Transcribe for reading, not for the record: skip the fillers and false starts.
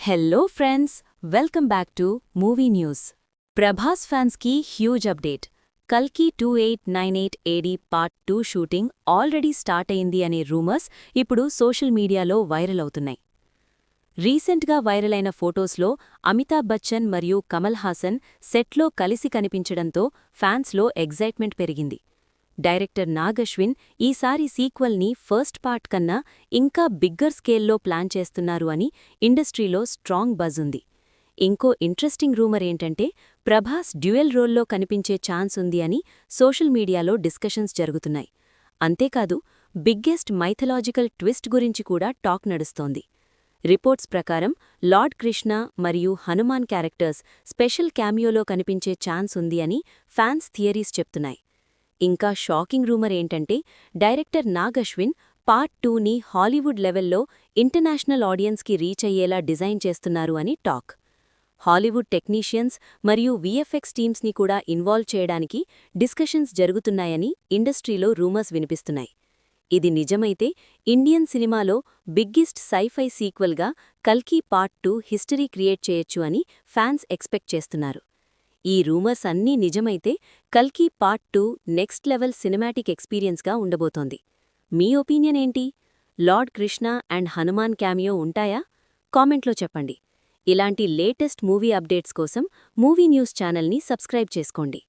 Hello friends, welcome back to movie news. Prabhas ఫ్యాన్స్కి huge update. కల్కి 2898 AD part 2 shooting already start అయింది అనే rumours ఇప్పుడు సోషల్ మీడియాలో వైరల్ అవుతున్నాయి. రీసెంట్గా వైరల్ అయిన ఫోటోస్లో అమితాబ్ బచ్చన్ మరియు కమల్ హాసన్ సెట్లో కలిసి కనిపించడంతో ఫ్యాన్స్లో ఎగ్జైట్మెంట్ పెరిగింది. డైరెక్టర్ నాగ్ అశ్విన్ ఈసారి సీక్వెల్ని ఫస్ట్ పార్ట్ కన్నా ఇంకా బిగ్గర్ స్కేల్లో ప్లాన్ చేస్తున్నారు అని ఇండస్ట్రీలో స్ట్రాంగ్ బజ్ ఉంది. ఇంకో ఇంట్రెస్టింగ్ రూమర్ ఏంటంటే ప్రభాస్ డ్యూయల్ రోల్లో కనిపించే ఛాన్స్ ఉంది అని సోషల్ మీడియాలో డిస్కషన్స్ జరుగుతున్నాయి. అంతేకాదు, బిగ్గెస్ట్ మైథలాజికల్ ట్విస్ట్ గురించి కూడా టాక్ నడుస్తోంది. రిపోర్ట్స్ ప్రకారం లార్డ్ కృష్ణ మరియు హనుమాన్ క్యారెక్టర్స్ స్పెషల్ క్యామియోలో కనిపించే ఛాన్స్ ఉంది అని ఫ్యాన్స్ థియరీస్ చెప్తున్నాయి. ఇంకా షాకింగ్ రూమర్ ఏంటంటే డైరెక్టర్ నాగ్ అశ్విన్ పార్ట్ 2ని హాలీవుడ్ లెవెల్లో ఇంటర్నేషనల్ ఆడియన్స్కి రీచ్ అయ్యేలా డిజైన్ చేస్తున్నారు అని టాక్. హాలీవుడ్ టెక్నీషియన్స్ మరియు VFX టీమ్స్ని కూడా ఇన్వాల్వ్ చేయడానికి డిస్కషన్స్ జరుగుతున్నాయని ఇండస్ట్రీలో రూమర్స్ వినిపిస్తున్నాయి. ఇది నిజమైతే ఇండియన్ సినిమాలో బిగ్గెస్ట్ సైఫై సీక్వెల్గా కల్కి పార్ట్ 2 హిస్టరీ క్రియేట్ చేయొచ్చు అని ఫ్యాన్స్ ఎక్స్పెక్ట్ చేస్తున్నారు. ఈ రూమర్స్ అన్నీ నిజమైతే కల్కి పార్ట్ 2 నెక్స్ట్ లెవెల్ సినిమాటిక్ ఎక్స్పీరియన్స్గా ఉండబోతోంది. మీ ఒపీనియన్ ఏంటి? Lord Krishna and Hanuman cameo ఉంటాయా? కామెంట్లో చెప్పండి. ఇలాంటి లేటెస్ట్ మూవీ అప్డేట్స్ కోసం మూవీ న్యూస్ ఛానల్ని సబ్స్క్రైబ్ చేసుకోండి.